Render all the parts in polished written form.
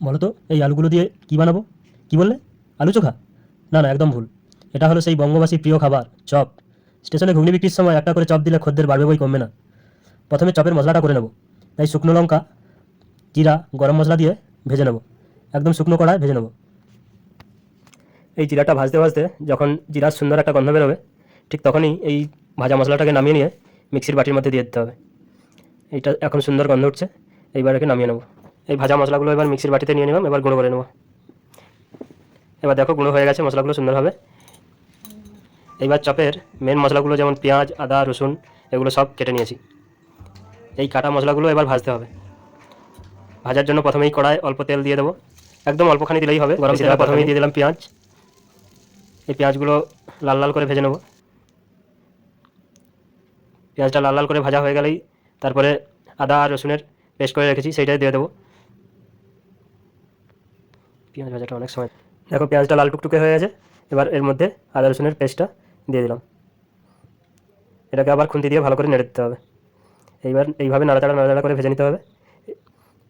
বলো তো এই আলুগুলো দিয়ে কি বানাবো? কি বললে? আলু চোখা? না না, একদম ভুল। এটা হলো সেই বঙ্গবাসীর প্রিয় খাবার, চপ। স্টেশনে ঘুগনি বিক্রির সময় একটা করে চপ দিলে খদ্দের বাড়বে বই কমবে না। প্রথমে চপের মশলাটা করে নেব। তাই শুকনো লঙ্কা, জিরা, গরম মশলা দিয়ে ভেজে নেব। একদম শুকনো কড়ায় ভেজে নেব। এই জিরাটা ভাজতে ভাজতে যখন জিরার সুন্দর একটা গন্ধ বেরোবে, ঠিক তখনই এই ভাজা মশলাটাকে নামিয়ে নিয়ে মিক্সির বাটির মধ্যে দিয়ে দিতে হবে। এইটা এখন সুন্দর গন্ধ উঠছে, এইবার একে নামিয়ে নেব। এই ভাজা মশলাগুলো এবার মিক্সির বাটিতে নিয়ে নিলাম, এবার গুঁড়ো করে নেব। এবার দেখো গুঁড়ো হয়ে গেছে মশলাগুলো সুন্দরভাবে। এইবার চপের মেন মশলাগুলো যেমন পেঁয়াজ, আদা, রসুন এগুলো সব কেটে নিয়েছি। এই কাটা মশলাগুলো এবার ভাজতে হবে। ভাজার জন্য প্রথমেই কড়ায় অল্প তেল দিয়ে দেবো, একদম অল্পখানি দিলেই হবে। গরম তেলে প্রথমেই দিয়ে দিলাম পেঁয়াজ। এই পেঁয়াজগুলো লাল লাল করে ভেজে নেব। পেঁয়াজটা লাল লাল করে ভাজা হয়ে গেলেই তারপরে আদা আর রসুনের পেস্ট করে রেখেছি সেইটাই দিয়ে দেবো। পেঁয়াজ ভাজাটা অনেক সময়, দেখো পেঁয়াজটা লাল টুকটুকে হয়ে গেছে। এবার এর মধ্যে আদা রসুনের পেস্টটা দিয়ে দিলাম। এটাকে আবার খুন্তি দিয়ে ভালো করে নেড়ে দিতে হবে। এইবার এইভাবে নাড়াচাড়া নাড়াচাড়া করে ভেজে নিতে হবে।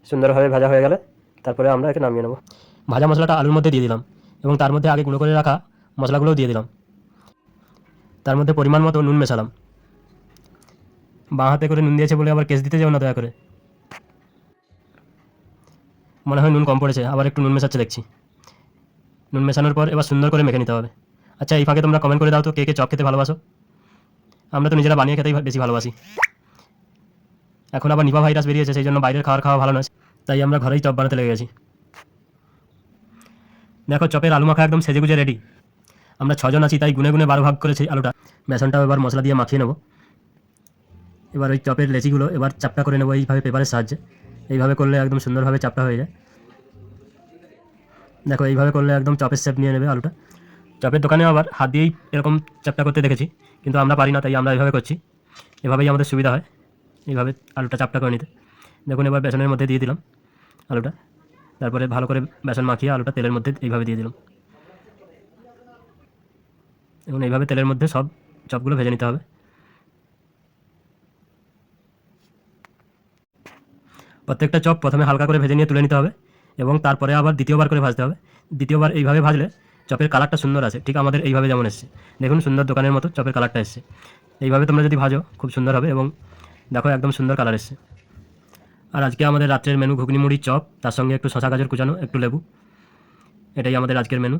সুন্দরভাবে ভাজা হয়ে গেলে তারপরে আমরা একে নামিয়ে নেব। ভাজা মশলাটা আলুর মধ্যে দিয়ে দিলাম এবং তার মধ্যে আগে গুঁড়ো করে রাখা মশলাগুলোও দিয়ে দিলাম। তার মধ্যে পরিমাণ মতো নুন মেশালাম। বাঁ হাতে করে নুন দিয়েছে বলে আবার কেস দিতে যাও না দয়া করে। মনে হয় নুন কম পড়েছে, আবার একটু নুন মেশাচ্ছে দেখছি। নুন মেশানোর পর এবার সুন্দর করে মেখে নিতে হবে। আচ্ছা, এই ফাঁকে তোমরা কমেন্ট করে দাও তো কে কে চপ খেতে ভালোবাসো। আমরা তো নিজেরা বানিয়ে খেতেই বেশি ভালোবাসি। এখন আবার নিপা ভাইরাস বেরিয়েছে, সেই জন্য বাইরের খাওয়া ভালো নয়, তাই আমরা ঘরেই চপ বানাতে লেগে গেছি। দেখো চপের আলু মাখা একদম সেজেগুজে রেডি। আমরা 6 জন আছি তাই গুনে গুনে 12 ভাগ করেছি আলুটা। বেসনটাও এবার মশলা দিয়ে মাখিয়ে নেব। এবার ওই চপের লেচিগুলো এবার চাপটা করে নেবো এইভাবে পেপারের সাহায্যে। এইভাবে করলে একদম সুন্দরভাবে চাপটা হয়ে যায়। দেখো এইভাবে করলে একদম চপের শেপ নিয়ে নেবে আলুটা। চপের দোকানে আবার হাত দিয়েই এরকম চাপটা করতে দেখেছি, কিন্তু আমরা পারি না তাই আমরা এইভাবে করছি। এভাবেই আমাদের সুবিধা হয় এইভাবে আলুটা চাপটা করে নিতে। দেখুন এবার বেসনের মধ্যে দিয়ে দিলাম আলুটা, তারপরে ভালো করে বেসন মাখিয়ে আলুটা তেলের মধ্যে এইভাবে দিয়ে দিলাম। এবং এইভাবে তেলের মধ্যে সব চপগুলো ভেজে নিতে হবে। প্রত্যেকটা চপ প্রথমে হালকা করে ভেজে নিয়ে তুলে নিতে হবে এবং তারপরে আবার দ্বিতীয়বার করে ভাজতে হবে। দ্বিতীয়বার এইভাবে ভাজলে চপের কালারটা সুন্দর আসে, ঠিক আমাদের এইভাবে যেমন এসছে। দেখুন সুন্দর দোকানের মতো চপের কালারটা এসছে। এইভাবে তোমরা যদি ভাজো খুব সুন্দর হবে এবং দেখো একদম সুন্দর কালার এসছে। আর আজকে আমাদের রাত্রের মেনু ঘুগনি মুড়ি চপ, তার সঙ্গে একটু শশা গাজর কুচানো, একটু লেবু। এটাই আমাদের আজকের মেনু।